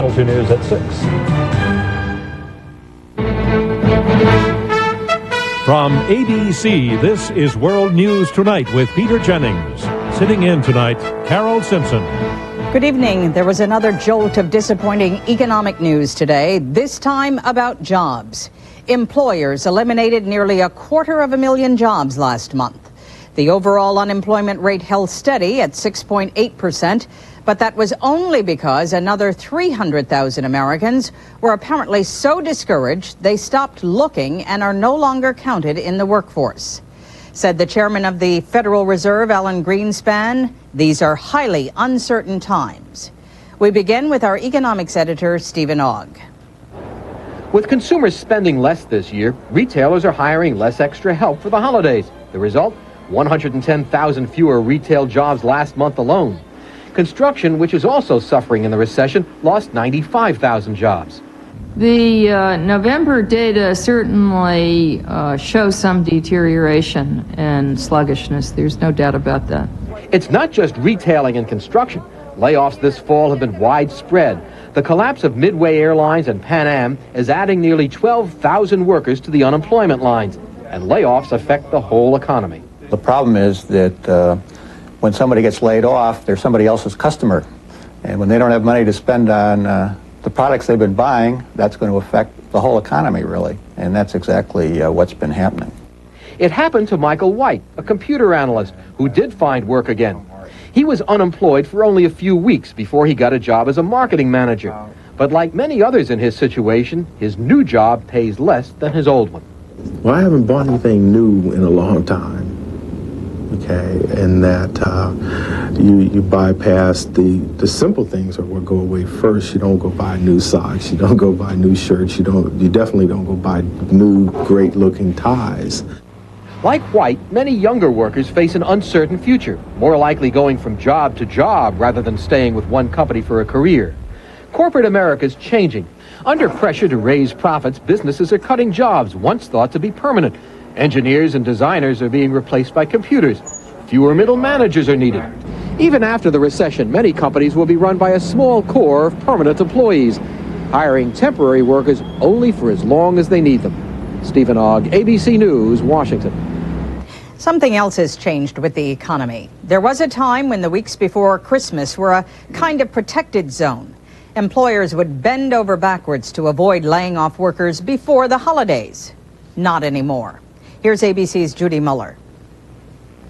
Specialty News at 6. From ABC, this is World News Tonight with Peter Jennings. Sitting in tonight, Carol Simpson. Good evening. There was another jolt of disappointing economic news today, this time about jobs. Employers eliminated nearly 250,000 jobs last month. The overall unemployment rate held steady at 6.8%, but that was only because another 300,000 Americans were apparently so discouraged they stopped looking and are no longer counted in the workforce. Said the chairman of the Federal Reserve, Alan Greenspan, these are highly uncertain times. We begin with our economics editor, Stephen Ogg. With consumers spending less this year, retailers are hiring less extra help for the holidays. The result? 110,000 fewer retail jobs last month alone. Construction, which is also suffering in the recession, lost 95,000 jobs. The November data certainly shows some deterioration and sluggishness. There's no doubt about that. It's not just retailing and construction. Layoffs this fall have been widespread. The collapse of Midway Airlines and Pan Am is adding nearly 12,000 workers to the unemployment lines, and layoffs affect the whole economy. The problem is that when somebody gets laid off, they're somebody else's customer. And when they don't have money to spend on the products they've been buying, that's going to affect the whole economy, really. And that's exactly what's been happening. It happened to Michael White, a computer analyst who did find work again. He was unemployed for only a few weeks before he got a job as a marketing manager. But like many others in his situation, his new job pays less than his old one. Well, I haven't bought anything new in a long time. Okay, and that you bypass the simple things that will go away first. You don't go buy new socks. You don't go buy new shirts. You definitely don't go buy new, great-looking ties. Like White, many younger workers face an uncertain future, more likely going from job to job rather than staying with one company for a career. Corporate America's changing. Under pressure to raise profits, businesses are cutting jobs once thought to be permanent. Engineers and designers are being replaced by computers. Fewer middle managers are needed. Even after the recession, many companies will be run by a small core of permanent employees, hiring temporary workers only for as long as they need them. Stephen Ogg, ABC News, Washington. Something else has changed with the economy. There was a time when the weeks before Christmas were a kind of protected zone. Employers would bend over backwards to avoid laying off workers before the holidays. Not anymore. Here's ABC's Judy Muller.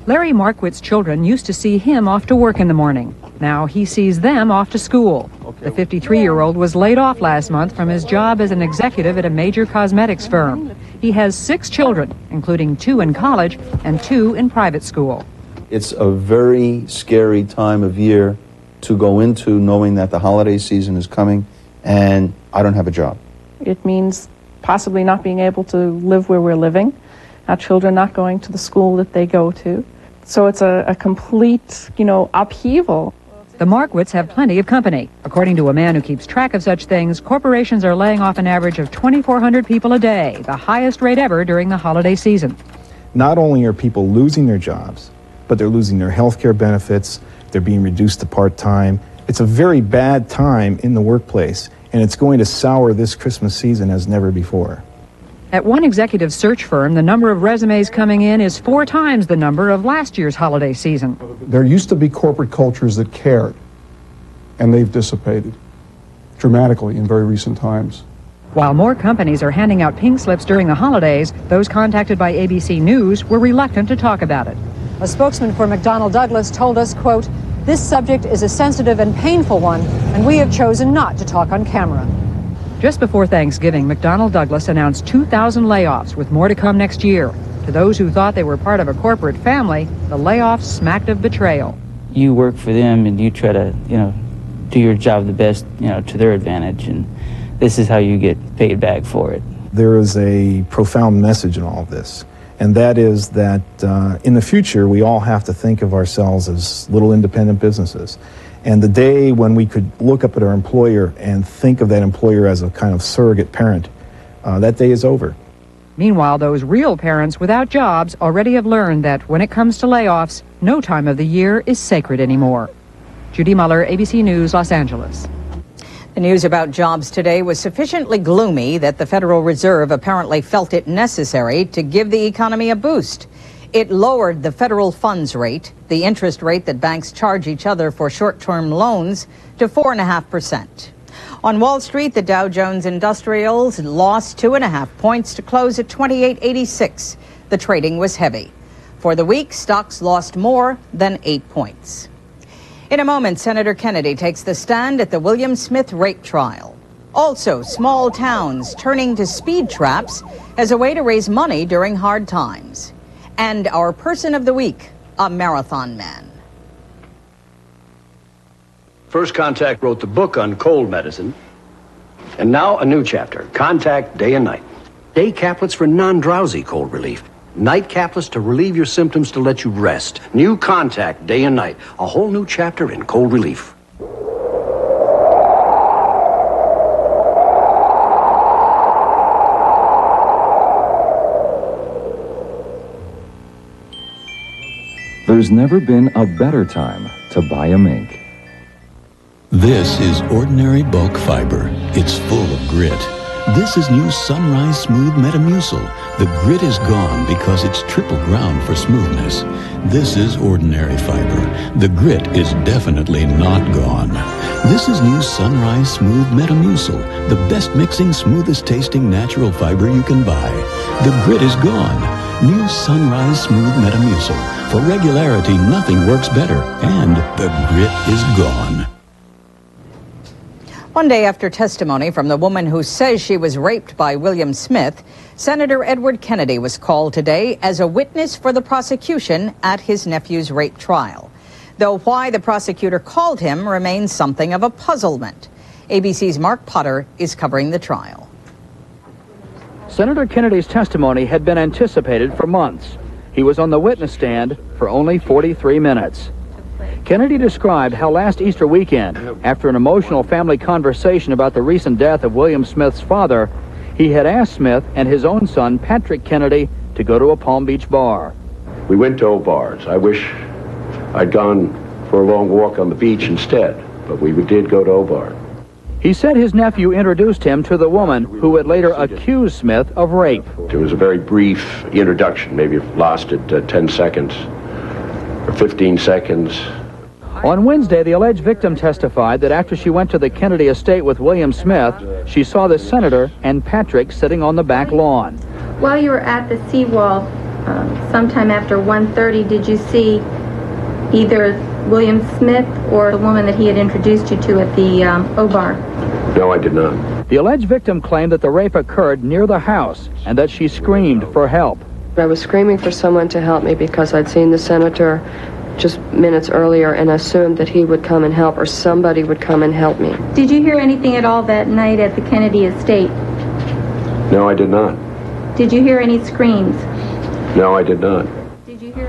Larry Markwitz's children used to see him off to work in the morning. Now he sees them off to school. The 53-year-old was laid off last month from his job as an executive at a major cosmetics firm. He has 6 children, including 2 in college and 2 in private school. It's a very scary time of year to go into, knowing that the holiday season is coming and I don't have a job. It means possibly not being able to live where we're living, our children not going to the school that they go to. So it's a complete, upheaval. The Markwitz have plenty of company. According to a man who keeps track of such things, corporations are laying off an average of 2,400 people a day, the highest rate ever during the holiday season. Not only are people losing their jobs, but they're losing their health care benefits, they're being reduced to part-time. It's a very bad time in the workplace, and it's going to sour this Christmas season as never before. At one executive search firm, the number of resumes coming in is 4 times the number of last year's holiday season. There used to be corporate cultures that cared, and they've dissipated dramatically in very recent times. While more companies are handing out pink slips during the holidays, those contacted by ABC News were reluctant to talk about it. A spokesman for McDonnell Douglas told us, quote, "This subject is a sensitive and painful one, and we have chosen not to talk on camera." Just before Thanksgiving, McDonnell Douglas announced 2,000 layoffs, with more to come next year. To those who thought they were part of a corporate family, the layoffs smacked of betrayal. You work for them and you try to, do your job the best, to their advantage, and this is how you get paid back for it. There is a profound message in all of this, and that is that in the future, we all have to think of ourselves as little independent businesses. And the day when we could look up at our employer and think of that employer as a kind of surrogate parent, that day is over. Meanwhile, those real parents without jobs already have learned that when it comes to layoffs, no time of the year is sacred anymore. Judy Muller, ABC News, Los Angeles. The news about jobs today was sufficiently gloomy that the Federal Reserve apparently felt it necessary to give the economy a boost. It lowered the federal funds rate, the interest rate that banks charge each other for short-term loans, to 4.5%. On Wall Street, the Dow Jones Industrials lost 2.5 points to close at 2886. The trading was heavy. For the week, stocks lost more than 8 points. In a moment, Senator Kennedy takes the stand at the William Smith rape trial. Also, small towns turning to speed traps as a way to raise money during hard times. And our person of the week, a marathon man. First Contact wrote the book on cold medicine. And now a new chapter, Contact Day and Night. Day caplets for non-drowsy cold relief. Night caplets to relieve your symptoms to let you rest. New Contact Day and Night. A whole new chapter in cold relief. There's never been a better time to buy a mink. This is ordinary bulk fiber. It's full of grit. This is new Sunrise Smooth Metamucil. The grit is gone because it's triple ground for smoothness. This is ordinary fiber. The grit is definitely not gone. This is new Sunrise Smooth Metamucil, the best mixing, smoothest tasting natural fiber you can buy. The grit is gone. New Sunrise Smooth Metamucil. For regularity, nothing works better. And the grit is gone. One day after testimony from the woman who says she was raped by William Smith, Senator Edward Kennedy was called today as a witness for the prosecution at his nephew's rape trial. Though why the prosecutor called him remains something of a puzzlement. ABC's Mark Potter is covering the trial. Senator Kennedy's testimony had been anticipated for months. He was on the witness stand for only 43 minutes. Kennedy described how last Easter weekend, after an emotional family conversation about the recent death of William Smith's father, he had asked Smith and his own son, Patrick Kennedy, to go to a Palm Beach bar. We went to O'Bar's. I wish I'd gone for a long walk on the beach instead, but we did go to O'Bar. He said his nephew introduced him to the woman who had later accused Smith of rape. It was a very brief introduction, maybe it lasted 10 seconds or 15 seconds. On Wednesday, the alleged victim testified that after she went to the Kennedy estate with William Smith, she saw the senator and Patrick sitting on the back lawn. While you were at the seawall, sometime after 1:30, did you see either William Smith or the woman that he had introduced you to at the O-Bar? No, I did not. The alleged victim claimed that the rape occurred near the house and that she screamed for help. I was screaming for someone to help me because I'd seen the senator just minutes earlier and assumed that he would come and help or somebody would come and help me. Did you hear anything at all that night at the Kennedy estate? No, I did not. Did you hear any screams? No, I did not.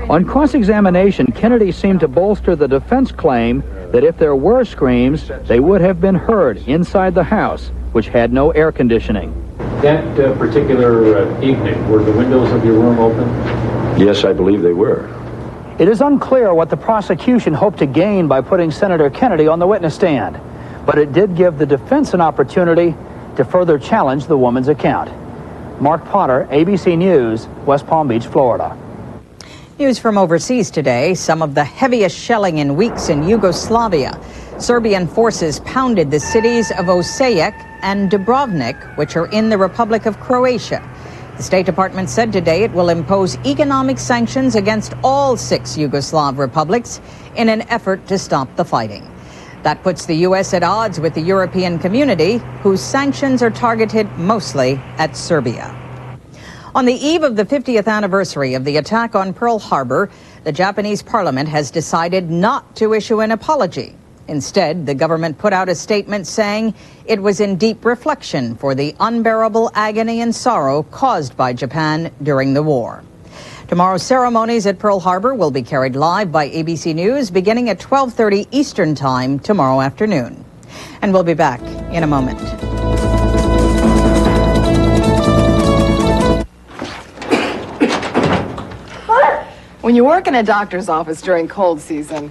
On cross-examination, Kennedy seemed to bolster the defense claim that if there were screams, they would have been heard inside the house, which had no air conditioning. That particular evening, were the windows of your room open? Yes, I believe they were. It is unclear what the prosecution hoped to gain by putting Senator Kennedy on the witness stand, but it did give the defense an opportunity to further challenge the woman's account. Mark Potter, ABC News, West Palm Beach, Florida. News from overseas today, some of the heaviest shelling in weeks in Yugoslavia. Serbian forces pounded the cities of Osijek and Dubrovnik, which are in the Republic of Croatia. The State Department said today it will impose economic sanctions against all 6 Yugoslav republics in an effort to stop the fighting. That puts the U.S. at odds with the European community, whose sanctions are targeted mostly at Serbia. On the eve of the 50th anniversary of the attack on Pearl Harbor, the Japanese parliament has decided not to issue an apology. Instead, the government put out a statement saying it was in deep reflection for the unbearable agony and sorrow caused by Japan during the war. Tomorrow's ceremonies at Pearl Harbor will be carried live by ABC News beginning at 12:30 Eastern Time tomorrow afternoon. And we'll be back in a moment. When you work in a doctor's office during cold season,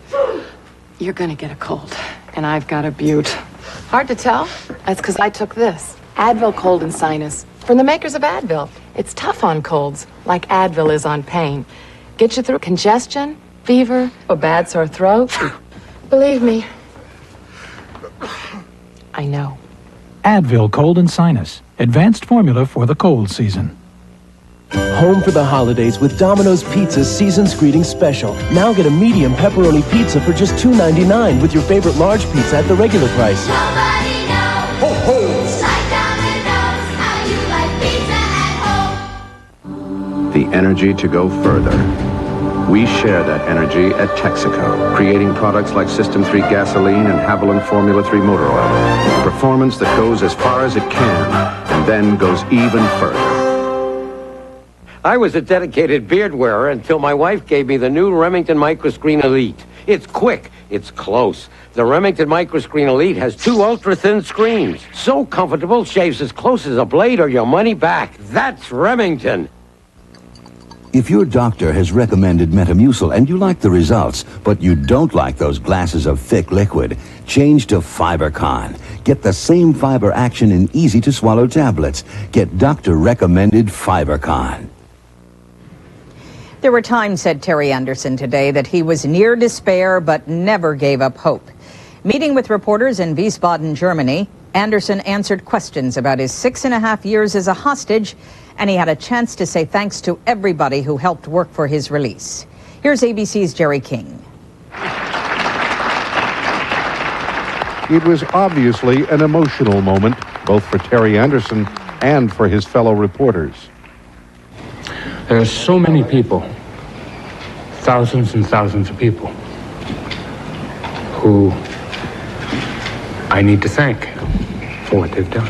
you're gonna get a cold. And I've got a butte. Hard to tell, That's because I took this. Advil Cold and Sinus. From the makers of Advil. It's tough on colds, like Advil is on pain. Gets you through congestion, fever, or bad sore throat. Believe me, I know. Advil Cold and Sinus. Advanced formula for the cold season. Home for the holidays with Domino's Pizza's Season's Greetings Special. Now get a medium pepperoni pizza for just $2.99 with your favorite large pizza at the regular price. Nobody knows. Ho, ho. Like Domino's, how you like pizza at home. The energy to go further. We share that energy at Texaco, creating products like System 3 gasoline and Haviland Formula 3 motor oil. Performance that goes as far as it can and then goes even further. I was a dedicated beard wearer until my wife gave me the new Remington Microscreen Elite. It's quick, it's close. The Remington Microscreen Elite has 2 ultra-thin screens. So comfortable, shaves as close as a blade or your money back. That's Remington. If your doctor has recommended Metamucil and you like the results, but you don't like those glasses of thick liquid, change to FiberCon. Get the same fiber action in easy-to-swallow tablets. Get doctor-recommended FiberCon. There were times, said Terry Anderson today, that he was near despair but never gave up hope. Meeting with reporters in Wiesbaden, Germany, Anderson answered questions about his 6.5 years as a hostage, and he had a chance to say thanks to everybody who helped work for his release. Here's ABC's Jerry King. It was obviously an emotional moment, both for Terry Anderson and for his fellow reporters. There are so many people, thousands and thousands of people, who I need to thank for what they've done.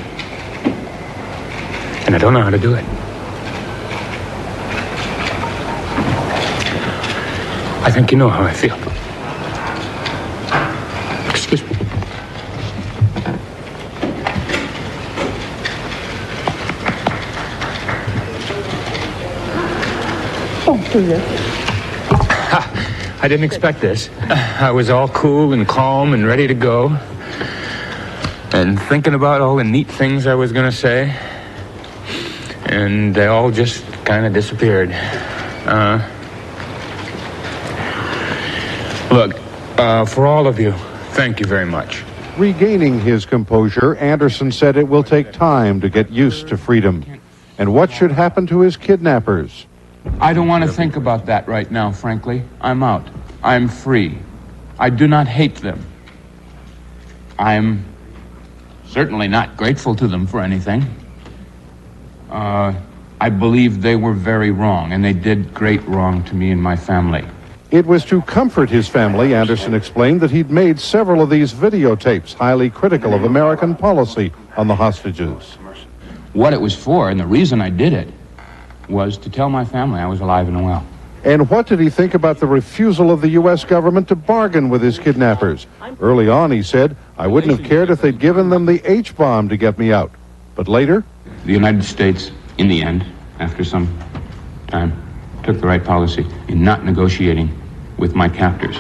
And I don't know how to do it. I think you know how I feel. Excuse me. I didn't expect this. I was all cool and calm and ready to go. And thinking about all the neat things I was going to say. And they all just kind of disappeared. Look, for all of you, thank you very much. Regaining his composure, Anderson said it will take time to get used to freedom. And what should happen to his kidnappers? I don't want to think about that right now, frankly. I'm out. I'm free. I do not hate them. I'm certainly not grateful to them for anything. I believe they were very wrong, and they did great wrong to me and my family. It was to comfort his family, Anderson explained, that he'd made several of these videotapes highly critical of American policy on the hostages. What it was for, and the reason I did it, was to tell my family I was alive and well. And what did he think about the refusal of the U.S. government to bargain with his kidnappers? Early on, he said, I wouldn't have cared if they'd given them the H-bomb to get me out. But later? The United States, in the end, after some time, took the right policy in not negotiating with my captors.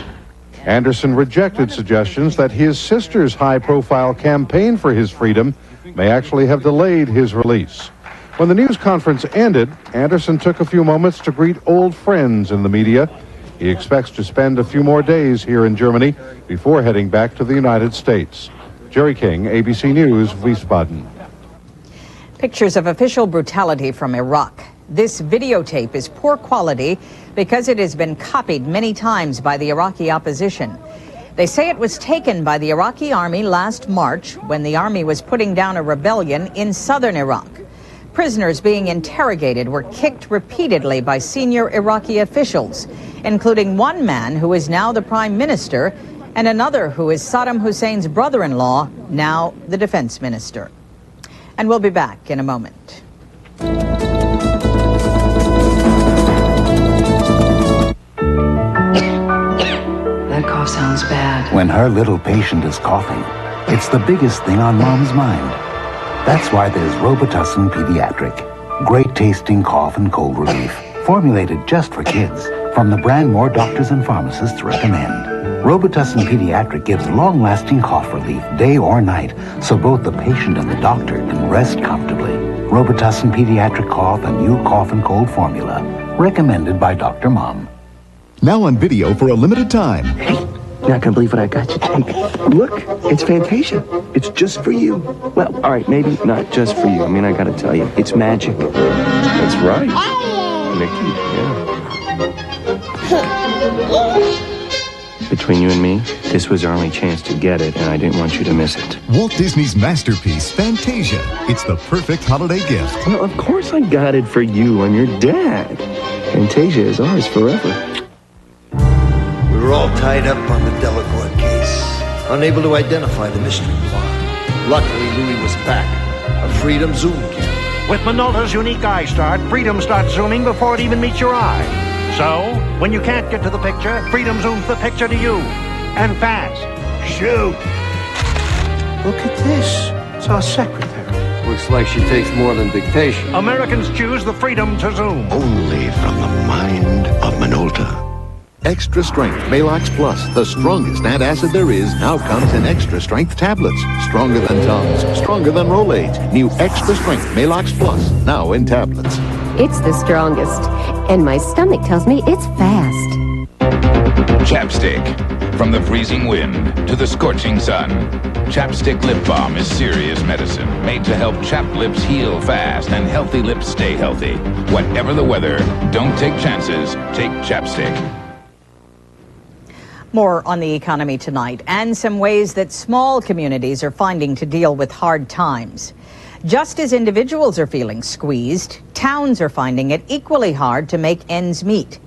Anderson rejected suggestions that his sister's high-profile campaign for his freedom may actually have delayed his release. When the news conference ended, Anderson took a few moments to greet old friends in the media. He expects to spend a few more days here in Germany before heading back to the United States. Jerry King, ABC News, Wiesbaden. Pictures of official brutality from Iraq. This videotape is poor quality because it has been copied many times by the Iraqi opposition. They say it was taken by the Iraqi army last March when the army was putting down a rebellion in southern Iraq. Prisoners being interrogated were kicked repeatedly by senior Iraqi officials, including one man who is now the prime minister and another who is Saddam Hussein's brother-in-law, now the defense minister. And we'll be back in a moment. That cough sounds bad. When her little patient is coughing, it's the biggest thing on Mom's mind. That's why there's Robitussin Pediatric. Great tasting cough and cold relief. Formulated just for kids. From the brand more doctors and pharmacists recommend. Robitussin Pediatric gives long-lasting cough relief day or night, so both the patient and the doctor can rest comfortably. Robitussin Pediatric Cough, a new cough and cold formula, recommended by Dr. Mom. Now on video for a limited time. Hey, you're not gonna believe what I got you. Take, look, it's Fantasia. It's just for you. Well, all right, maybe not just for you. I mean, I gotta tell you, it's magic. That's right, Mickey. Yeah. Between you and me, this was our only chance to get it, and I didn't want you to miss it. Walt Disney's masterpiece, Fantasia. It's the perfect holiday gift. Well, of course I got it for you. I'm your dad. Fantasia is ours forever. We were all tied up on the Delacorte case, unable to identify the mystery plot. Luckily, Louis was back. A Freedom Zoom camera. With Minolta's unique eye start, Freedom starts zooming before it even meets your eye. So, when you can't get to the picture, Freedom zooms the picture to you. And fast. Shoot! Look at this. It's our secretary. Looks like she takes more than dictation. Americans choose the freedom to zoom. Only from the mind of Minolta. Extra Strength Malox Plus, the strongest antacid there is, now comes in extra strength tablets. Stronger than Tums, stronger than Rolaids. New Extra Strength Malox Plus, now in tablets. It's the strongest, and my stomach tells me it's fast. Chapstick. From the freezing wind to the scorching sun, Chapstick Lip Balm is serious medicine made to help chapped lips heal fast and healthy lips stay healthy. Whatever the weather, don't take chances, take Chapstick. More on the economy tonight and some ways that small communities are finding to deal with hard times. Just as individuals are feeling squeezed, towns are finding it equally hard to make ends meet.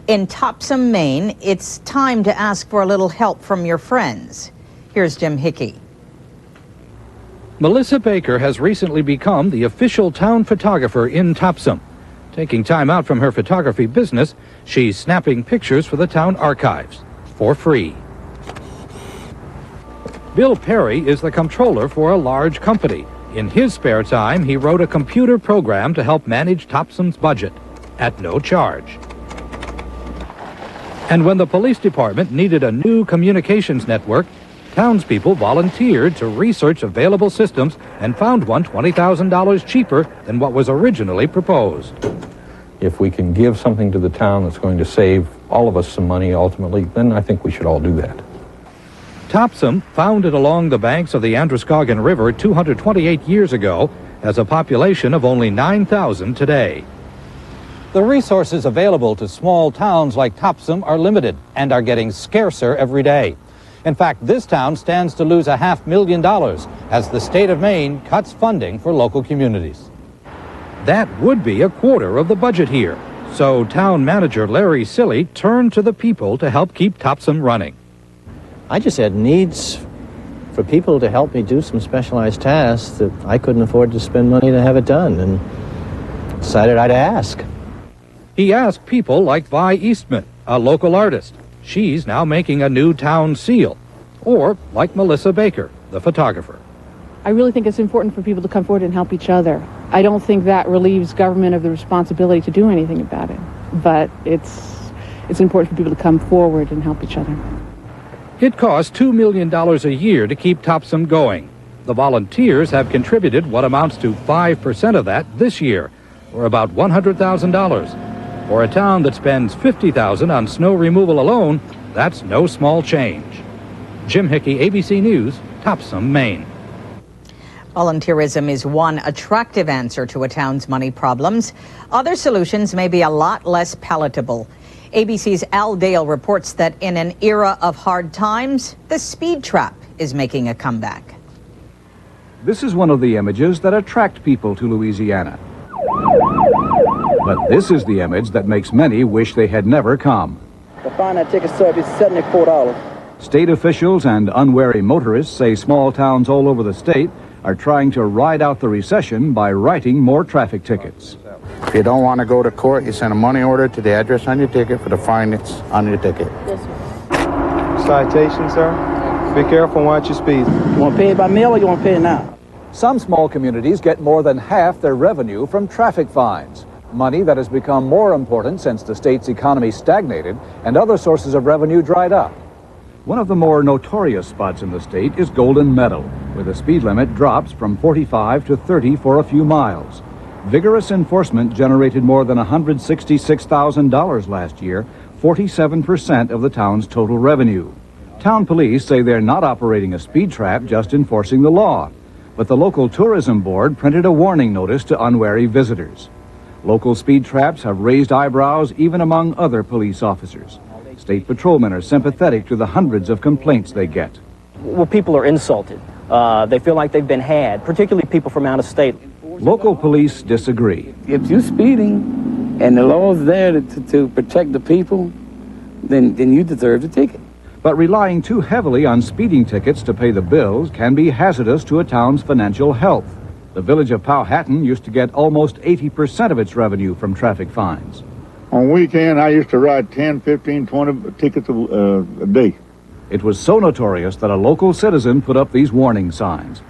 In Topsom, Maine, it's time to ask for a little help from your friends. Here's Jim Hickey. Melissa Baker has recently become the official town photographer in Topsom. Taking time out from her photography business, she's snapping pictures for the town archives for free. Bill Perry is the comptroller for a large company. In his spare time, he wrote a computer program to help manage Topsom's budget at no charge. And when the police department needed a new communications network, townspeople volunteered to research available systems and found one $20,000 cheaper than what was originally proposed. If we can give something to the town that's going to save all of us some money ultimately, then I think we should all do that. Topsom, founded along the banks of the Androscoggin River 228 years ago, has a population of only 9,000 today. The resources available to small towns like Topsom are limited and are getting scarcer every day. In fact, this town stands to lose $500,000 as the state of Maine cuts funding for local communities. That would be a quarter of the budget here. So town manager Larry Silly turned to the people to help keep Topsom running. I just had needs for people to help me do some specialized tasks that I couldn't afford to spend money to have it done, and decided I'd ask. He asked people like Vi Eastman, a local artist. She's now making a new town seal. Or like Melissa Baker, the photographer. I really think it's important for people to come forward and help each other. I don't think that relieves government of the responsibility to do anything about it. But it's important for people to come forward and help each other. It costs $2 million a year to keep Topsom going. The volunteers have contributed what amounts to 5% of that this year, or about $100,000. For a town that spends $50,000 on snow removal alone, that's no small change. Jim Hickey, ABC News, Topsom, Maine. Volunteerism is one attractive answer to a town's money problems. Other solutions may be a lot less palatable. ABC's Al Dale reports that in an era of hard times, the speed trap is making a comeback. This is one of the images that attract people to Louisiana. But this is the image that makes many wish they had never come. The fine I ticket sub is $74. State officials and unwary motorists say small towns all over the state are trying to ride out the recession by writing more traffic tickets. If you don't want to go to court, you send a money order to the address on your ticket for the fine that's on your ticket. Yes, sir. Citation, sir. Be careful and watch your speed. You want to pay it by mail or you want to pay it now? Some small communities get more than half their revenue from traffic fines. Money that has become more important since the state's economy stagnated and other sources of revenue dried up. One of the more notorious spots in the state is Golden Meadow, where the speed limit drops from 45 to 30 for a few miles. Vigorous enforcement generated more than $166,000 last year, 47% of the town's total revenue. Town police say they're not operating a speed trap, just enforcing the law. But the local tourism board printed a warning notice to unwary visitors. Local speed traps have raised eyebrows even among other police officers. State patrolmen are sympathetic to the hundreds of complaints they get. Well, people are insulted. They feel like they've been had, particularly people from out of state. Local police disagree. If you're speeding and the law's there to protect the people, then you deserve the ticket. But relying too heavily on speeding tickets to pay the bills can be hazardous to a town's financial health. The village of Powhatan used to get almost 80% of its revenue from traffic fines. On weekend, I used to ride 10, 15, 20 tickets a day. It was so notorious that a local citizen put up these warning signs.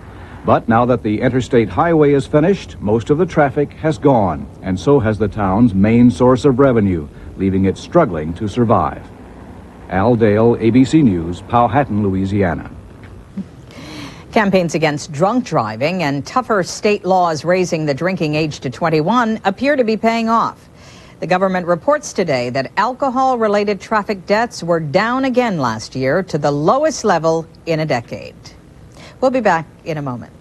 But now that the interstate highway is finished, most of the traffic has gone, and so has the town's main source of revenue, leaving it struggling to survive. Al Dale, ABC News, Powhatan, Louisiana. Campaigns against drunk driving and tougher state laws raising the drinking age to 21 appear to be paying off. The government reports today that alcohol-related traffic deaths were down again last year to the lowest level in a decade. We'll be back in a moment.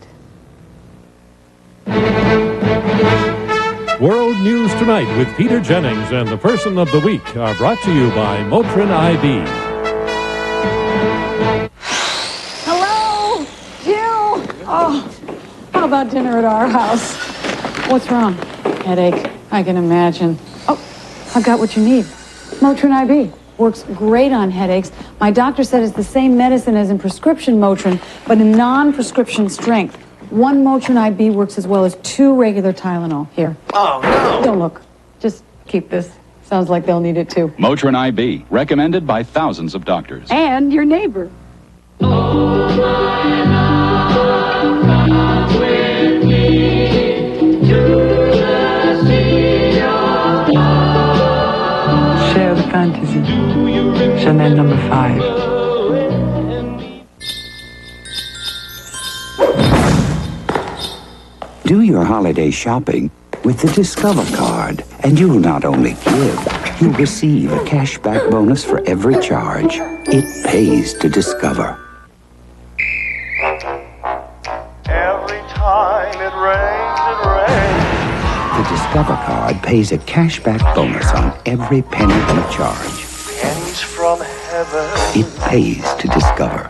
World News Tonight with Peter Jennings and the Person of the Week are brought to you by Motrin IB. Hello, Jill. Oh, how about dinner at our house? What's wrong? Headache. I can imagine. Oh, I've got what you need. Motrin IB. Works great on headaches. My doctor said it's the same medicine as in prescription Motrin, but in non-prescription strength. One Motrin IB works as well as 2 regular Tylenol. Here. Oh, no! Don't look. Just keep this. Sounds like they'll need it too. Motrin IB, recommended by thousands of doctors. And your neighbor. Share the fantasy. Chanel number 5. Do your holiday shopping with the Discover card, and you'll not only give, you'll receive a cashback bonus for every charge. It pays to Discover. Every time it rains. The Discover card pays a cashback bonus on every penny you charge. Pennies from heaven. It pays to Discover.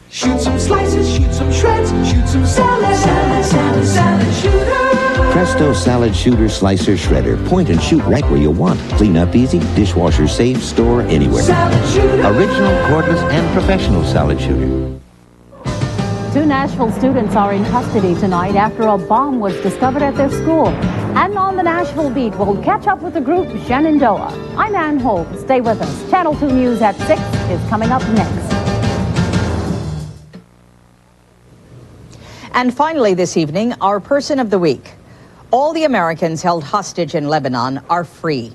Shoot some slices, shoot some shreds, shoot some salad, salad, salad, salad shooter. Presto Salad Shooter Slicer Shredder. Point and shoot right where you want. Clean up easy, dishwasher safe, store anywhere. Salad shooter. Original, cordless, and professional salad shooter. 2 Nashville students are in custody tonight after a bomb was discovered at their school. And on the Nashville beat, we'll catch up with the group Shenandoah. I'm Ann Holt. Stay with us. Channel 2 News at 6 is coming up next. And finally this evening, our Person of the Week. All the Americans held hostage in Lebanon are free.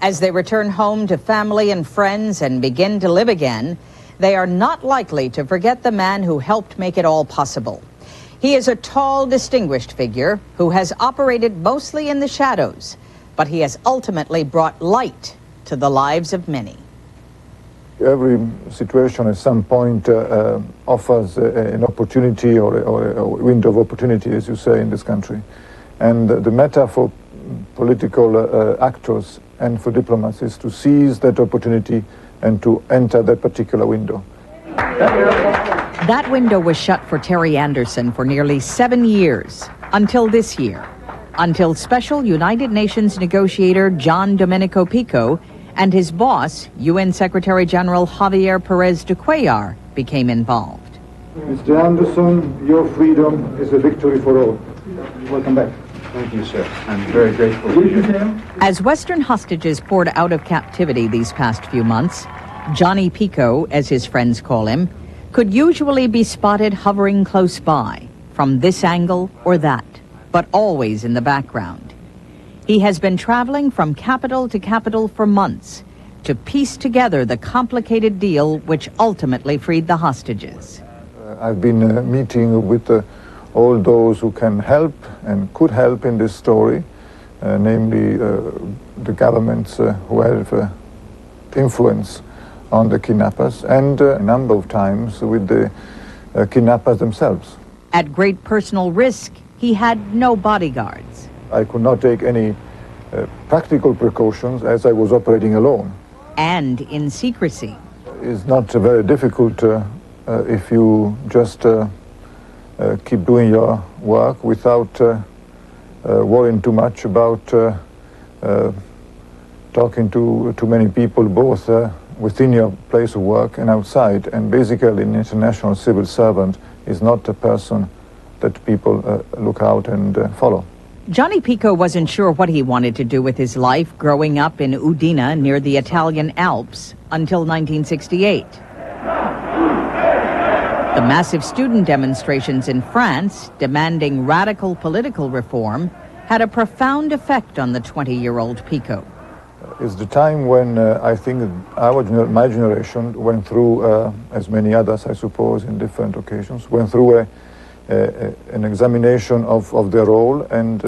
As they return home to family and friends and begin to live again, they are not likely to forget the man who helped make it all possible. He is a tall, distinguished figure who has operated mostly in the shadows, but he has ultimately brought light to the lives of many. Every situation at some point offers an opportunity or a window of opportunity, as you say, in this country. And the matter for political actors and for diplomats is to seize that opportunity and to enter that particular window. That window was shut for Terry Anderson for nearly 7 years, until this year, until Special United Nations negotiator John Domenico Pico and his boss, UN Secretary General Javier Perez de Cuellar, became involved. Mr. Anderson, your freedom is a victory for all. Welcome back. Thank you, sir. I'm very grateful to you. As Western hostages poured out of captivity these past few months, Johnny Pico, as his friends call him, could usually be spotted hovering close by, from this angle or that, but always in the background. He has been traveling from capital to capital for months, to piece together the complicated deal which ultimately freed the hostages. I've been meeting with all those who can help and could help in this story, namely the governments who have influence on the kidnappers, and a number of times with the kidnappers themselves. At great personal risk, he had no bodyguards. I could not take any practical precautions as I was operating alone. And in secrecy. It's not very difficult if you just keep doing your work without worrying too much about talking to too many people, both within your place of work and outside. And basically, an international civil servant is not a person that people look out and follow. Johnny Pico wasn't sure what he wanted to do with his life growing up in Udine near the Italian Alps until 1968. The massive student demonstrations in France demanding radical political reform had a profound effect on the 20-year-old Pico. It's the time when I think my generation went through, as many others I suppose in different occasions, went through an examination of their role and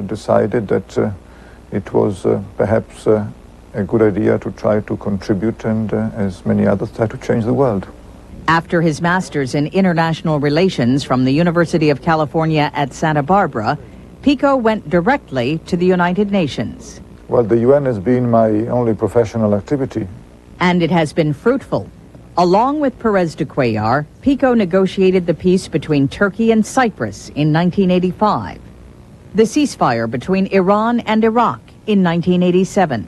decided that it was perhaps a good idea to try to contribute and, as many others, try to change the world. After his master's in international relations from the University of California at Santa Barbara, Pico went directly to the United Nations. Well, the UN has been my only professional activity. And it has been fruitful. Along with Perez de Cuellar, Pico negotiated the peace between Turkey and Cyprus in 1985, the ceasefire between Iran and Iraq in 1987,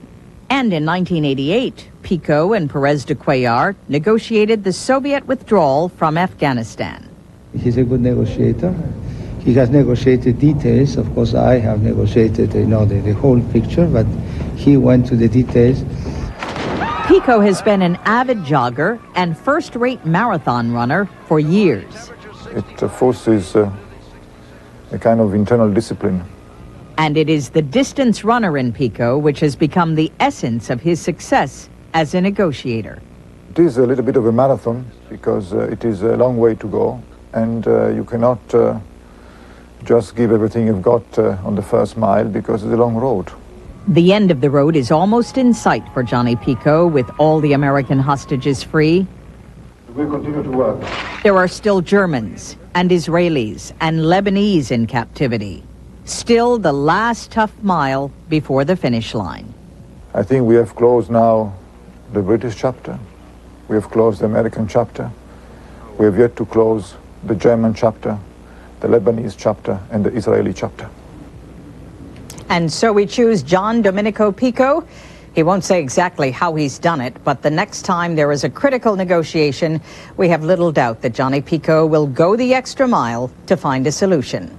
and in 1988, Pico and Perez de Cuellar negotiated the Soviet withdrawal from Afghanistan. He's a good negotiator. He has negotiated details. Of course, I have negotiated, the whole picture, but he went to the details. Pico has been an avid jogger and first-rate marathon runner for years. It forces a kind of internal discipline. And it is the distance runner in Pico which has become the essence of his success as a negotiator. It is a little bit of a marathon because it is a long way to go, and you cannot just give everything you've got on the first mile because it's a long road. The end of the road is almost in sight for Johnny Pico, with all the American hostages free. We continue to work. There are still Germans and Israelis and Lebanese in captivity. Still the last tough mile before the finish line. I think we have closed now the British chapter. We have closed the American chapter. We have yet to close the German chapter, the Lebanese chapter, and the Israeli chapter. And so we choose John Domenico Pico. He won't say exactly how he's done it, but the next time there is a critical negotiation, we have little doubt that Johnny Pico will go the extra mile to find a solution.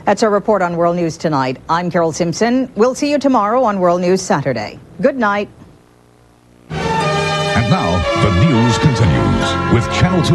That's our report on World News Tonight. I'm Carol Simpson. We'll see you tomorrow on World News Saturday. Good night. And now, the news continues with Channel 2.